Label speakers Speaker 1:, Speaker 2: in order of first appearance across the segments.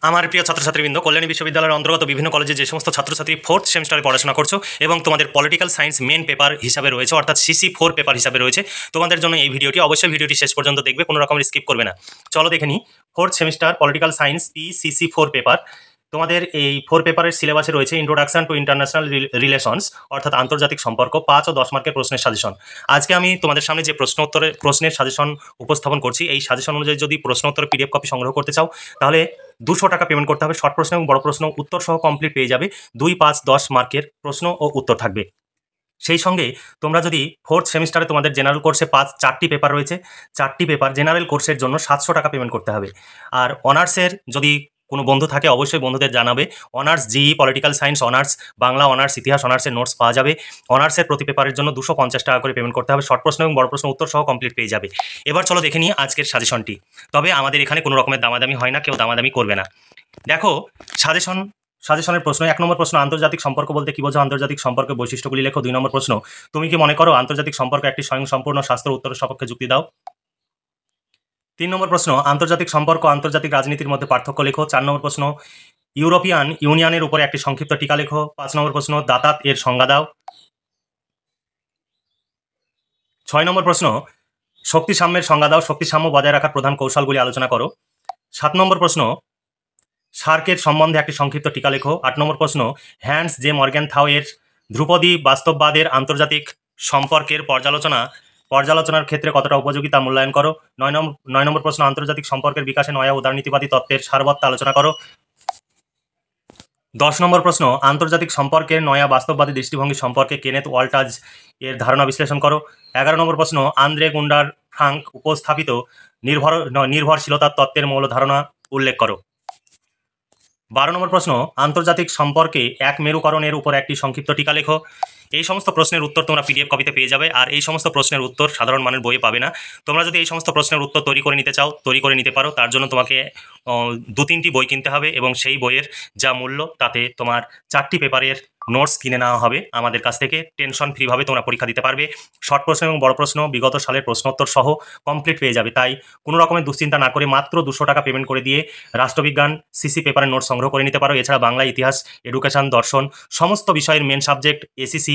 Speaker 1: আমার প্রিয় ছাত্রছাত্রীবৃন্দ, কল্যাণী বিশ্ববিদ্যালয়ের অন্তর্গত বিভিন্ন কলেজে যে সমস্ত ছাত্রছাত্রী 4th সেমিস্টারে পড়াশোনা করছো এবং তোমাদের পলিটিক্যাল সায়েন্স মেন পেপার হিসাবে রয়েছে, অর্থাৎ CC4 পেপার হিসাবে রয়েছে, তোমাদের জন্য এই ভিডিওটি অবশ্যই ভিডিওটি শেষ পর্যন্ত দেখবে, কোনো রকম স্কিপ করবে না। চলো দেখে নিই 4th semester political science CC4 paper. তোমাদের এই 4 পেপারের সিলেবাসে রয়েছে ইন্ট্রোডাকশন টু ইন্টারন্যাশনাল রিলেশনস, অর্থাৎ আন্তর্জাতিক সম্পর্ক, 5 ও 10 মার্কের প্রশ্নের সাজেশন। আজকে আমি তোমাদের সামনে যে প্রশ্নের সাজেশন উপস্থাপন করছি, এই সাজেশন অনুযায়ী যদি প্রশ্নোত্তরের PDF কপি সংগ্রহ করতে চাও তাহলে 200 টাকা পেমেন্ট করতে হবে। শর্ট প্রশ্ন এবং বড় প্রশ্ন উত্তর সহ কমপ্লিট পেয়ে যাবে। 2, 5, 10 মার্কের প্রশ্ন ও উত্তর থাকবে। সেই সঙ্গে তোমরা যদি 4th সেমিস্টারে তোমাদের জেনারেল কোর্সে 4টি পেপার রয়েছে, 4টি পেপার জেনারেল কোর্সের জন্য 700 টাকা পেমেন্ট করতে হবে। আর অনার্সের যদি কোনো বন্ধু থাকে অবশ্যই বন্ধুদের জানাবে। Honours GE political science, honours Bangla, honours ইতিহাস, অনার্সের নোটস পাওয়া যাবে। অনার্সের প্রতি পেপারের জন্য 250 টাকা করে পেমেন্ট করতে হবে। শর্ট প্রশ্ন এবং বড় প্রশ্ন উত্তর সহ কমপ্লিট পেয়ে যাবে। এবার চলো দেখে নিই আজকের সাজেশনটি। তবে আমাদের এখানে কোনো রকমের দামাদামি হয় না, কেউ দামাদামি করবে না। দেখো সাজেশনের প্রশ্ন। 1 নম্বর প্রশ্ন, আন্তর্জাতিক সম্পর্ক বলতে কি বোঝো? আন্তর্জাতিক সম্পর্কের বৈশিষ্ট্যগুলি লেখো। 2 নম্বর প্রশ্ন, তুমি কি মনে করো আন্তর্জাতিক সম্পর্ক একটি স্বয়ংসম্পূর্ণ শাস্ত্র? উত্তরের সপক্ষে যুক্তি দাও। 3 নম্বর প্রশ্ন, আন্তর্জাতিক সম্পর্ক আন্তর্জাতিক রাজনীতির মধ্যে পার্থক্য লেখো। 4 নম্বর প্রশ্ন, ইউরোপিয়ান ইউনিয়নের উপরে একটি সংক্ষিপ্ত টিকা লেখো। 5 নম্বর প্রশ্ন, দাতাত এর সংজ্ঞা দাও। 6 নম্বর প্রশ্ন, শক্তি সাম্যের সংজ্ঞা দাও। শক্তি সাম্য বজায় রাখার প্রধান কৌশলগুলি আলোচনা করো। 7 নম্বর প্রশ্ন, সার্কের সম্বন্ধে একটি সংক্ষিপ্ত টিকা লেখো। 8 নম্বর প্রশ্ন, হ্যান্স জে মর্গ্যানথাউ এর ধ্রুপদী বাস্তববাদের আন্তর্জাতিক সম্পর্কের পর্যালোচনার ক্ষেত্রে কতটা উপযোগী তা মূল্যায়ন করো। 9 নম্বর প্রশ্ন, আন্তর্জাতিক সম্পর্কের বিকাশে নয়া উদারনীতিবাদী তত্ত্বের সারবত্তা আলোচনা করো। 10 নম্বর প্রশ্ন, আন্তর্জাতিক সম্পর্কের নয়া বাস্তববাদী দৃষ্টিভঙ্গি সম্পর্কে কেনেথ ওয়াল্টাজ এর ধারণা বিশ্লেষণ করো। 11 নম্বর প্রশ্ন, আন্দ্রে গুন্ডার ফ্রাঙ্ক উপস্থাপিত নির্ভরশীলতার তত্ত্বের মূল ধারণা উল্লেখ করো। 12 নম্বর প্রশ্ন, আন্তর্জাতিক সম্পর্কে এক মেরুকরণের উপর একটি সংক্ষিপ্ত টিকা লেখো। এই সমস্ত প্রশ্নের উত্তর তোমরা PDF কপিতে পেয়ে যাবে। আর এই সমস্ত প্রশ্নের উত্তর সাধারণ মানের বইয়ে পাবে না। তোমরা যদি এই সমস্ত প্রশ্নের উত্তর তৈরি করে নিতে চাও, তৈরি করে নিতে পারো। তার জন্য তোমাকে 2-3টি বই কিনতে হবে এবং সেই বইয়ের যা মূল্য তাতে তোমার 4টি পেপারের নোটস কিনে নেওয়া হবে আমাদের কাছ থেকে। টেনশন ফ্রিভাবে তোমরা পরীক্ষা দিতে পারবে। শর্ট প্রশ্ন এবং বড় প্রশ্ন বিগত সালের প্রশ্নোত্তর সহ কমপ্লিট পেয়ে যাবে। তাই কোনো রকমের দুশ্চিন্তা না করে মাত্র 200 টাকা পেমেন্ট করে দিয়ে রাষ্ট্রবিজ্ঞান CC পেপারের নোটস সংগ্রহ করে নিতে পারো। এছাড়া বাংলা, ইতিহাস, এডুকেশন, দর্শন সমস্ত বিষয়ের মেন সাবজেক্ট, ACC,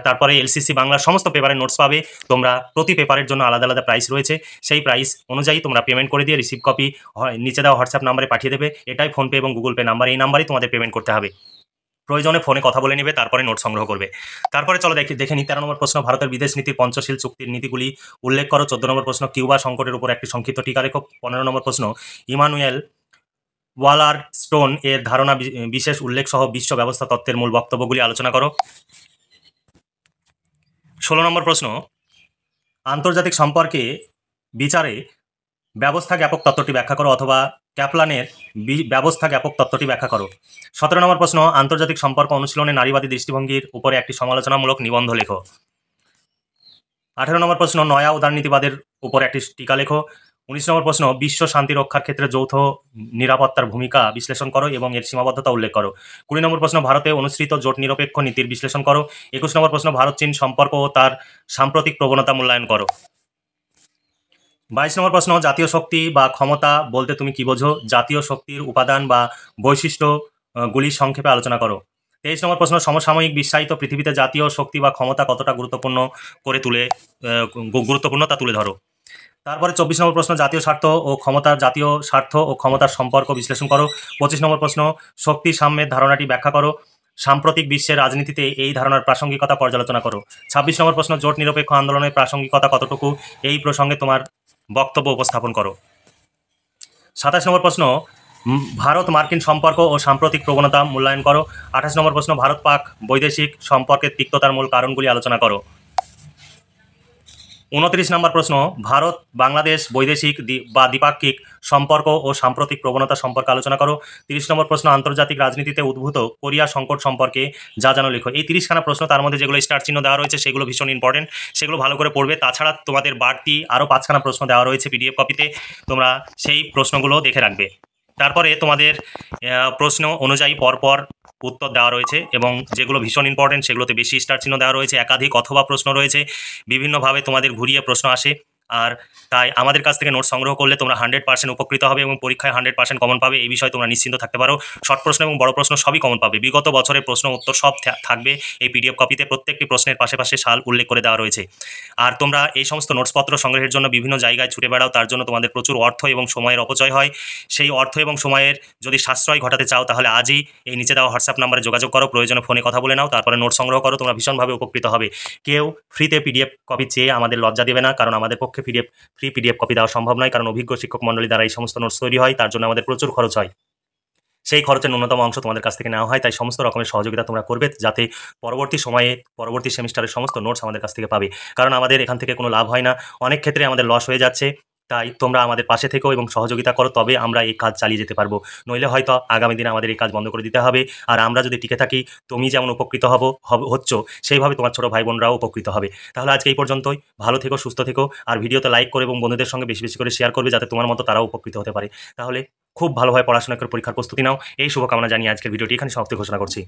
Speaker 1: তারপরে LCC বাংলা সমস্ত পেপারের নোটস পাবে তোমরা। প্রতি পেপারের জন্য আলাদা আলাদা প্রাইস রয়েছে। সেই প্রাইস অনুযায়ী তোমরা পেমেন্ট করে দিয়ে রিসিভ কপি নিচে দেওয়া হোয়াটসঅ্যাপ নাম্বারে পাঠিয়ে দেবে। এটাই ফোনপে এবং গুগল পে নাম্বার। এই নাম্বারেই তোমাদের পেমেন্ট করতে হবে। প্রয়োজনে ফোনে কথা বলে নেবে, তারপরে নোট সংগ্রহ করবে। তারপরে চলো দেখে নিই 13 নম্বর প্রশ্ন, ভারতের বিদেশ নীতির পঞ্চশীল চুক্তির নীতিগুলি উল্লেখ করো। 14 নম্বর প্রশ্ন, কিউবা সংকটের উপর একটি সংক্ষিপ্ত টিকা লেখো। 15 নম্বর প্রশ্ন, ইমানুয়েল ওয়ালার স্টোন এর ধারণা বিশেষ উল্লেখ সহ বিশ্ব ব্যবস্থা তত্ত্বের মূল বক্তব্যগুলি আলোচনা করো। 16 নম্বর প্রশ্ন, আন্তর্জাতিক সম্পর্কে বিচারে ব্যবস্থা জ্ঞাপক তত্ত্বটি ব্যাখ্যা করো, অথবা ক্যাপলানের ব্যবস্থা জ্ঞাপক তত্ত্বটি ব্যাখ্যা করো। 17 নম্বর প্রশ্ন, আন্তর্জাতিক সম্পর্ক অনুশীলনে নারীবাদী দৃষ্টিভঙ্গির উপরে একটি সমালোচনামূলক নিবন্ধ লেখো। 18 নম্বর প্রশ্ন, নয়া উদারনীতিবাদের উপর একটি টিকা লেখো। 19 নম্বর প্রশ্ন, বিশ্ব শান্তি রক্ষার ক্ষেত্রে যৌথ নিরাপত্তার ভূমিকা বিশ্লেষণ করো এবং এর সীমাবদ্ধতা উল্লেখ করো। 20 নম্বর প্রশ্ন, ভারতে অনুসৃত জোট নিরপেক্ষ নীতির বিশ্লেষণ করো। 21 নম্বর প্রশ্ন, ভারত চীন সম্পর্ক ও তার সাম্প্রতিক প্রবণতা মূল্যায়ন করো। 22 নম্বর প্রশ্ন, জাতীয় শক্তি বা ক্ষমতা বলতে তুমি কি বোঝো? জাতীয় শক্তির উপাদান বা বৈশিষ্ট্যগুলি সংক্ষেপে আলোচনা করো। 23 নম্বর প্রশ্ন, সমসাময়িক বিশ্বায়িত পৃথিবীতে জাতীয় শক্তি বা ক্ষমতা কতটা গুরুত্বপূর্ণ তা তুলে ধরো। তারপরে 24 নম্বর প্রশ্ন, জাতীয় স্বার্থ ও ক্ষমতার সম্পর্ক বিশ্লেষণ করো। 25 নম্বর প্রশ্ন, শক্তি সাম্যের ধারণাটি ব্যাখ্যা করো। সাম্প্রতিক বিশ্বের রাজনীতিতে এই ধারণার প্রাসঙ্গিকতা পর্যালোচনা করো। 26 নম্বর প্রশ্ন, জোট নিরপেক্ষ আন্দোলনের প্রাসঙ্গিকতা কতটুকু, এই প্রসঙ্গে তোমার বক্তব্য উপস্থাপন করো। 27 নম্বর প্রশ্ন, ভারত মার্কিন সম্পর্ক ও সাম্প্রতিক প্রবণতা মূল্যায়ন করো। 28 নম্বর প্রশ্ন, ভারত পাক বৈদেশিক সম্পর্কের তিক্ততার মূল কারণগুলি আলোচনা করো। 29 নম্বর প্রশ্ন, ভারত বাংলাদেশ বৈদেশিক বা দ্বিপাক্ষিক সম্পর্ক ও সাম্প্রতিক প্রবণতা সম্পর্কে আলোচনা করো। 30 নম্বর প্রশ্ন, আন্তর্জাতিক রাজনীতিতে উদ্ভূত কোরিয়া সংকট সম্পর্কে যা জানো লেখো। এই 30খানা প্রশ্ন, তার মধ্যে যেগুলো স্টার চিহ্ন দেওয়া রয়েছে সেগুলো ভীষণ ইম্পর্টেন্ট, সেগুলো ভালো করে পড়বে। তাছাড়া তোমাদের বাড়তি আরও 5খানা প্রশ্ন দেওয়া রয়েছে PDF কপিতে, তোমরা সেই প্রশ্নগুলো দেখে রাখবে। তারপরে তোমাদের প্রশ্ন অনুযায়ী পরপর উত্তর দেওয়া রয়েছে এবং যেগুলো ভীষণ ইম্পর্টেন্ট সেগুলোতে বেশি স্টার চিহ্ন দেওয়া রয়েছে। একাধিক অথবা প্রশ্ন রয়েছে, বিভিন্নভাবে তোমাদের ঘুরিয়ে প্রশ্ন আসে। আর তাই আমাদের কাছ থেকে নোট সংগ্রহ করলে তোমরা 100% উপকৃত হবে এবং পরীক্ষায় 100% কমন পাবে, এই বিষয়ে তোমরা নিশ্চিন্ত থাকতে পারো। শর্ট প্রশ্ন এবং বড় প্রশ্ন সবই কমন পাবে। বিগত বছরের প্রশ্ন উত্তর সব থাকবে এই পিডিএফ কপিতে, প্রত্যেকটি প্রশ্নের পাশে সাল উল্লেখ করে দেওয়া রয়েছে। আর তোমরা এই সমস্ত নোটসপত্র সংগ্রহের জন্য বিভিন্ন জায়গায় ছুটে বেড়াও, তার জন্য তোমাদের প্রচুর অর্থ এবং সময়ের অপচয় হয়। সেই অর্থ এবং সময়ের যদি সাশ্রয় ঘটাতে চাও তাহলে আজই এই নিচে দেওয়া হোয়াটসঅ্যাপ নাম্বারে যোগাযোগ করো, প্রয়োজনে ফোনে কথা বলে নাও, তারপরে নোট সংগ্রহ করো, তোমরা ভীষণভাবে উপকৃত হবে। কেউ ফ্রিতে পিডিএফ কপি চেয়ে আমাদের লজ্জা দেবে না, কারণ আমাদের পক্ষে ফ্রি পিডিএফ কপি দেওয়া সম্ভব নয়, কারণ অভিজ্ঞ শিক্ষক মণ্ডলী দ্বারা এই সমস্ত নোটস তৈরি হয়, তার জন্য আমাদের প্রচুর খরচ হয়। সেই খরচের ন্যূনতম অংশ তোমাদের কাছ থেকে নেওয়া হয়। তাই সমস্ত রকমের সহযোগিতা তোমরা করবে, যাতে পরবর্তী সেমিস্টারের সমস্ত নোটস আমাদের কাছ থেকে পাবে, কারণ আমাদের এখান থেকে কোনো লাভ হয় না, অনেক ক্ষেত্রে আমাদের লস হয়ে যাচ্ছে। তাই তোমরা আমাদের পাশে থেকেও এবং সহযোগিতা করো, তবে আমরা এই কাজ চালিয়ে যেতে পারবো, নইলে হয়তো আগামী দিনে আমাদের এই কাজ বন্ধ করে দিতে হবে। আর আমরা যদি টিকে থাকি, তুমি যেমন উপকৃত হচ্ছ, সেইভাবে তোমার ছোটো ভাই বোনরাও উপকৃত হবে। তাহলে আজকে এই পর্যন্তই। ভালো থেকো, সুস্থ থেকো, আর ভিডিওতে লাইক করে এবং বন্ধুদের সঙ্গে বেশি বেশি করে শেয়ার করবে, যাতে তোমার মতো তারাও উপকৃত হতে পারে। তাহলে খুব ভালোভাবে পড়াশোনা করে পরীক্ষার প্রস্তুতি নাও, এই শুভকামনা জানিয়ে আজকের ভিডিওটি এখানে সমাপ্তি ঘোষণা করছি।